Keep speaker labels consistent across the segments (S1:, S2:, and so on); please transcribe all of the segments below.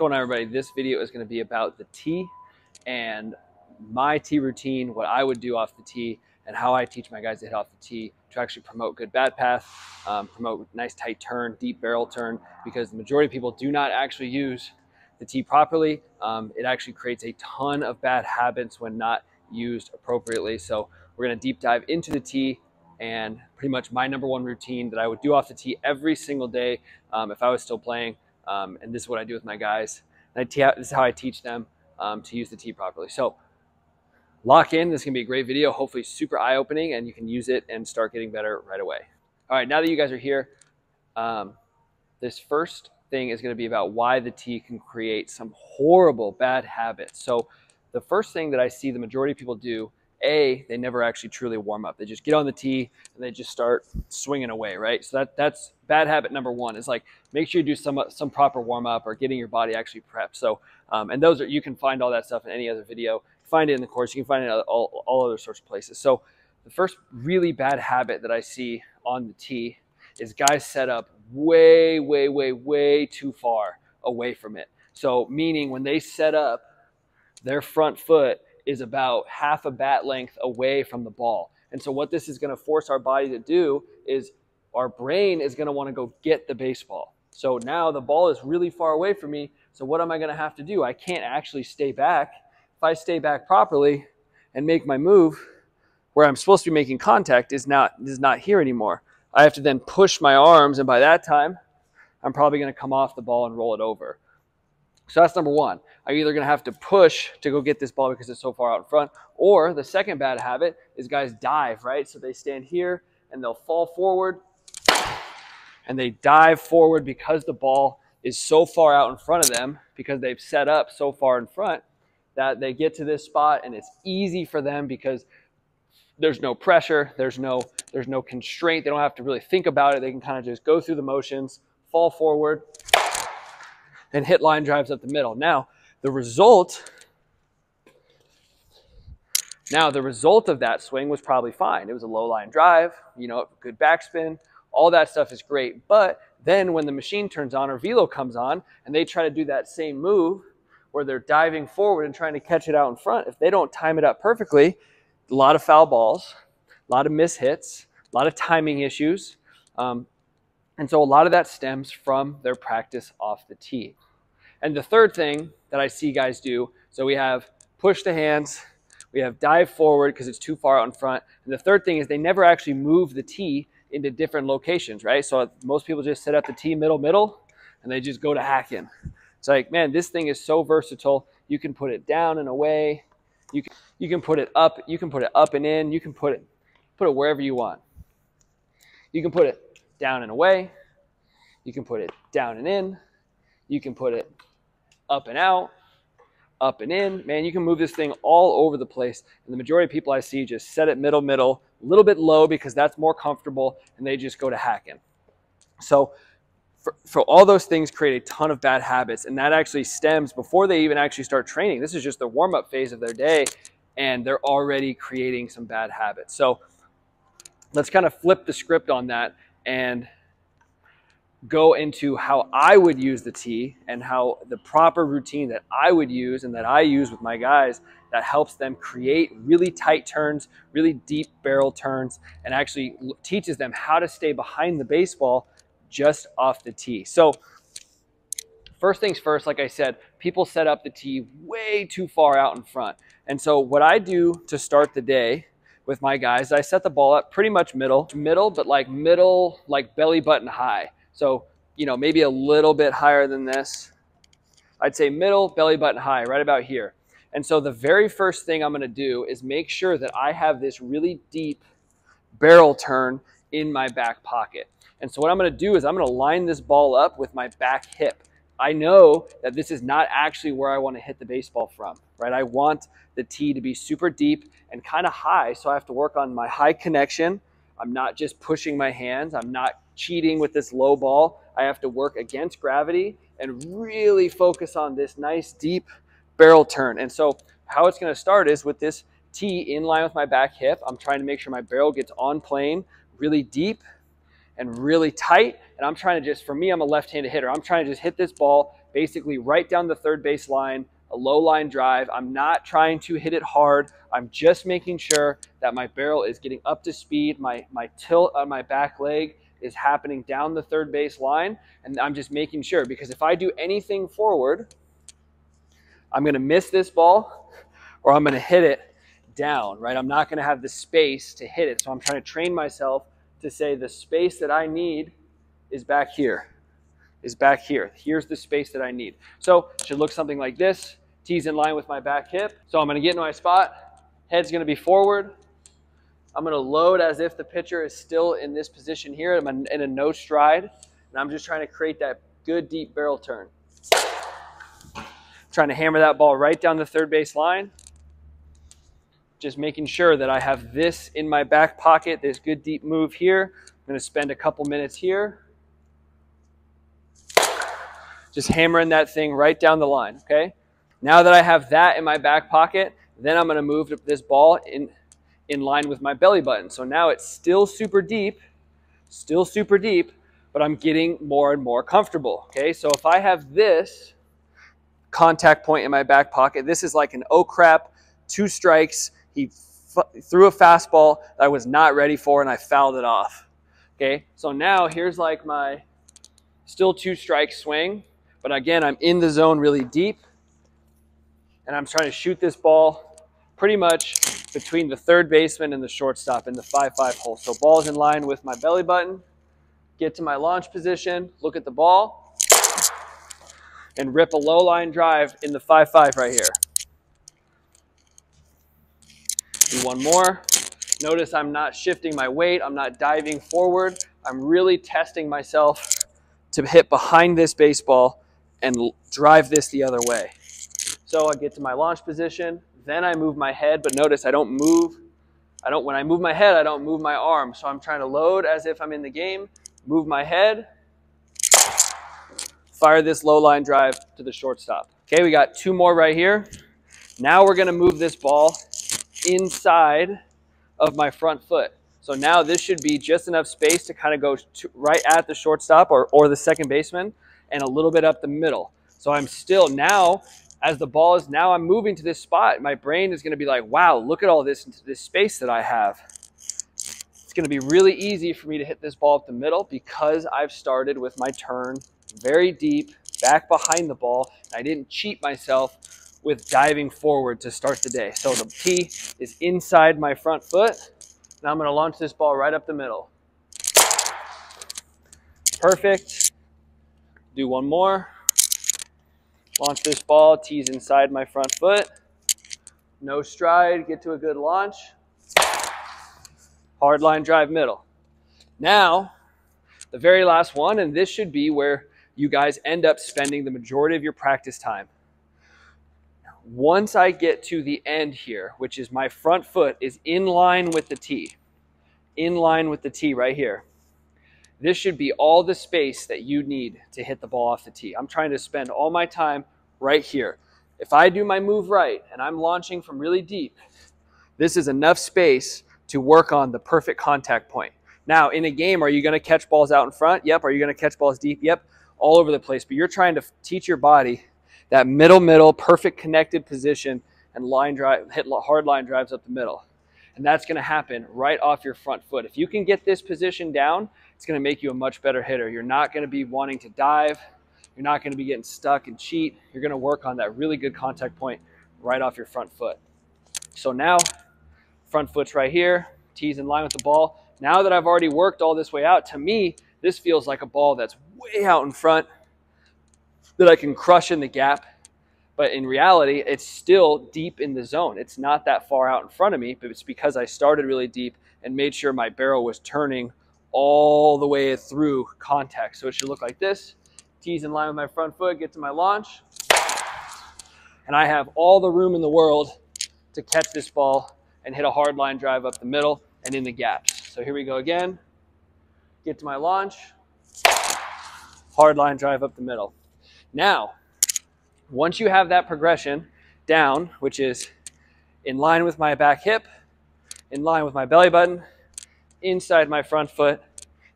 S1: going on, everybody? This video is going to be about the tee and my tee routine, what I would do off the tee, and how I teach my guys to hit off the tee to actually promote good bat path, promote nice tight turn, deep barrel turn, because the majority of people do not actually use the tee properly. It actually creates a ton of bad habits when not used appropriately. So we're going to deep dive into the tee and pretty much my #1 routine that I would do off the tee every single day if I was still playing. And this is what I do with my guys. And this is how I teach them to use the tee properly. So lock in. This is going to be a great video, hopefully super eye-opening, and you can use it and start getting better right away. All right, now that you guys are here, this first thing is going to be about why the tee can create some horrible bad habits. So the first thing that I see the majority of people do, they never actually truly warm up. They just get on the tee and they just start swinging away, right? So that's bad habit #1 is like, make sure you do some proper warm up or getting your body actually prepped. So, and those are, you can find all that stuff in any other video. Find it in the course. You can find it in all other sorts of places. So the first really bad habit that I see on the tee is guys set up way too far away from it. So meaning when they set up, their front foot is about half a bat length away from the ball. And so what this is going to force our body to do is our brain is going to want to go get the baseball. So now the ball is really far away from me. So what am I going to have to do? I can't actually stay back. If I stay back properly and make my move where I'm supposed to be making contact is not here anymore. I have to then push my arms, and by that time, I'm probably going to come off the ball and roll it over. So that's #1. I'm either going to have to push to go get this ball because it's so far out in front, or the second bad habit is guys dive, right? So they stand here and they'll fall forward and they dive forward because the ball is so far out in front of them, because they've set up so far in front that they get to this spot and it's easy for them because there's no pressure, there's no constraint. They don't have to really think about it. They can kind of just go through the motions, fall forward, and hit line drives up the middle. Now, the result of that swing was probably fine. It was a low line drive, you know, good backspin, all that stuff is great. But then when the machine turns on or velo comes on and they try to do that same move where they're diving forward and trying to catch it out in front, if they don't time it up perfectly, a lot of foul balls, a lot of mishits, a lot of timing issues. And so a lot of that stems from their practice off the tee. And the third thing that I see guys do, so we have push the hands, we have dive forward because it's too far out in front. And the third thing is they never actually move the tee into different locations, right? So most people just set up the tee middle, and they just go to hacking. It's like, man, this thing is so versatile. You can put it down and away. You can put it up. You can put it up and in. You can put it wherever you want. You can put it down and away. You can put it down and in. You can put it up and out, up and in. Man, you can move this thing all over the place. And the majority of people I see just set it middle, a little bit low because that's more comfortable, and they just go to hacking. So for all those things create a ton of bad habits, and that actually stems before they even actually start training. This is just the warm-up phase of their day, and they're already creating some bad habits. So let's kind of flip the script on that and go into how I would use the tee and how the proper routine that I would use and that I use with my guys that helps them create really tight turns, really deep barrel turns, and actually teaches them how to stay behind the baseball just off the tee. So first things first, like I said, people set up the tee way too far out in front. And so what I do to start the day with my guys, I set the ball up pretty much middle, but like belly button high. So, you know, maybe a little bit higher than this. I'd say middle, belly button high, right about here. And so the very first thing I'm going to do is make sure that I have this really deep barrel turn in my back pocket. And so what I'm going to do is I'm going to line this ball up with my back hip. I know that this is not actually where I want to hit the baseball from, right? I want the tee to be super deep and kind of high, so I have to work on my high connection. I'm not just pushing my hands. I'm not cheating with this low ball. I have to work against gravity and really focus on this nice deep barrel turn. And so how it's going to start is with this tee in line with my back hip. I'm trying to make sure my barrel gets on plane really deep and really tight. And I'm trying to just, for me, I'm a left-handed hitter. I'm trying to just hit this ball basically right down the third base line, a low line drive. I'm not trying to hit it hard. I'm just making sure that my barrel is getting up to speed. My tilt on my back leg is happening down the third base line. And I'm just making sure, because if I do anything forward, I'm going to miss this ball or I'm going to hit it down, right? I'm not going to have the space to hit it. So I'm trying to train myself to say the space that I need is back here, is back here. Here's the space that I need. So it should look something like this. T's in line with my back hip. So I'm going to get into my spot. Head's going to be forward. I'm going to load as if the pitcher is still in this position here. I'm in a no stride. And I'm just trying to create that good deep barrel turn. Trying to hammer that ball right down the third base line. Just making sure that I have this in my back pocket, this good deep move here. I'm going to spend a couple minutes here. Just hammering that thing right down the line, okay? Now that I have that in my back pocket, then I'm going to move this ball in line with my belly button. So now it's still super deep, but I'm getting more and more comfortable, okay? So if I have this contact point in my back pocket, this is like an oh crap, 2 strikes. He threw a fastball that I was not ready for and I fouled it off, okay? So now here's like my still 2 strike swing, but again, I'm in the zone really deep. And I'm trying to shoot this ball pretty much between the third baseman and the shortstop in the 5-5 hole. So ball's in line with my belly button, get to my launch position, look at the ball, and rip a low line drive in the 5-5 right here. Do one more. Notice I'm not shifting my weight. I'm not diving forward. I'm really testing myself to hit behind this baseball and drive this the other way. So I get to my launch position, then I move my head, but notice I don't move. When I move my head, I don't move my arm. So I'm trying to load as if I'm in the game, move my head, fire this low line drive to the shortstop. Okay, we got 2 more right here. Now we're gonna move this ball inside of my front foot. So now this should be just enough space to kind of go right at the shortstop or the second baseman and a little bit up the middle. So I'm still now, as the ball is now, I'm moving to this spot. My brain is going to be like, wow, look at all this space that I have. It's going to be really easy for me to hit this ball up the middle because I've started with my turn very deep, back behind the ball. I didn't cheat myself with diving forward to start the day. So the tee is inside my front foot. Now I'm going to launch this ball right up the middle. Perfect. Do one more. Launch this ball, tees inside my front foot. No stride, get to a good launch. Hard line drive middle. Now, the very last one, and this should be where you guys end up spending the majority of your practice time. Once I get to the end here, which is my front foot is in line with the tee, right here. This should be all the space that you need to hit the ball off the tee. I'm trying to spend all my time right here. If I do my move right and I'm launching from really deep, this is enough space to work on the perfect contact point. Now, in a game, are you going to catch balls out in front? Yep. Are you going to catch balls deep? Yep. All over the place. But you're trying to teach your body that middle, perfect connected position and line drive, hit hard line drives up the middle. And that's going to happen right off your front foot. If you can get this position down, it's going to make you a much better hitter. You're not going to be wanting to dive. You're not going to be getting stuck and cheat. You're going to work on that really good contact point right off your front foot. So now, front foot's right here, tee's in line with the ball. Now that I've already worked all this way out, to me, this feels like a ball that's way out in front that I can crush in the gap. But in reality, it's still deep in the zone. It's not that far out in front of me, but it's because I started really deep and made sure my barrel was turning all the way through contact. So it should look like this. Tees in line with my front foot, get to my launch. And I have all the room in the world to catch this ball and hit a hard line drive up the middle and in the gaps. So here we go again. Get to my launch. Hard line drive up the middle. Now, once you have that progression down, which is in line with my back hip, in line with my belly button, inside my front foot,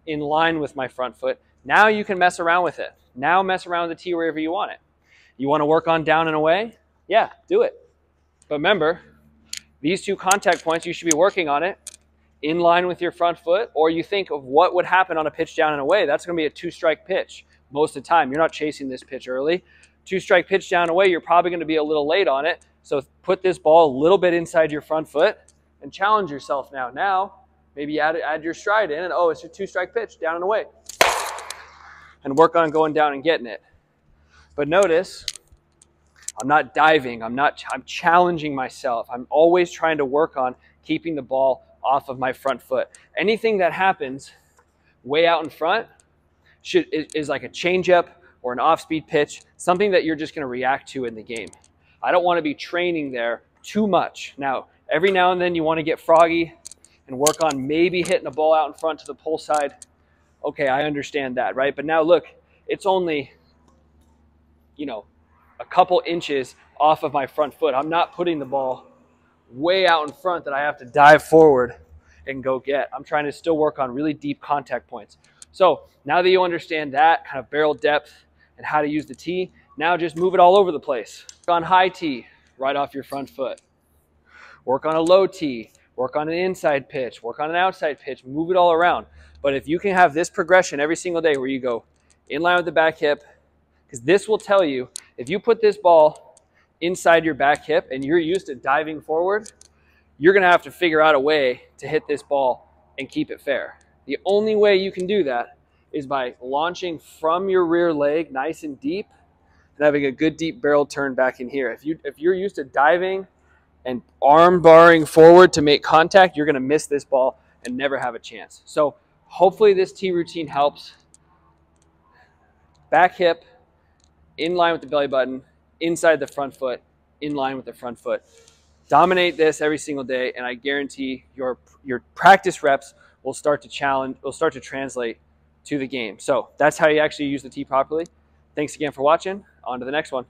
S1: in line with my front foot, now you can mess around with it. Now mess around with the tee wherever you want it. You want to work on down and away? Yeah, do it. But remember, these 2 contact points, you should be working on it in line with your front foot, or you think of what would happen on a pitch down and away. That's going to be a 2-strike pitch most of the time. You're not chasing this pitch early. 2-strike pitch down and away, you're probably going to be a little late on it. So put this ball a little bit inside your front foot and challenge yourself now. Now, maybe add your stride in and, oh, it's your 2-strike pitch down and away. And work on going down and getting it. But notice, I'm not diving. I'm challenging myself. I'm always trying to work on keeping the ball off of my front foot. Anything that happens way out in front is like a changeup or an off-speed pitch, something that you're just going to react to in the game. I don't want to be training there too much. Now, every now and then you want to get froggy and work on maybe hitting a ball out in front to the pull side. Okay, I understand that, right? But now look, it's only, you know, a couple inches off of my front foot. I'm not putting the ball way out in front that I have to dive forward and go get. I'm trying to still work on really deep contact points. So now that you understand that kind of barrel depth and how to use the tee, now just move it all over the place. Work on high tee, right off your front foot. Work on a low tee, work on an inside pitch, work on an outside pitch, move it all around. But if you can have this progression every single day where you go in line with the back hip, because this will tell you, if you put this ball inside your back hip and you're used to diving forward, you're going to have to figure out a way to hit this ball and keep it fair. The only way you can do that is by launching from your rear leg nice and deep and having a good deep barrel turn back in here. If you're used to diving and arm barring forward to make contact, you're going to miss this ball and never have a chance. So hopefully this tee routine helps. Back hip, in line with the belly button, inside the front foot, in line with the front foot. Dominate this every single day, and I guarantee your practice reps will start to translate to the game. So that's how you actually use the tee properly. Thanks again for watching. On to the next one.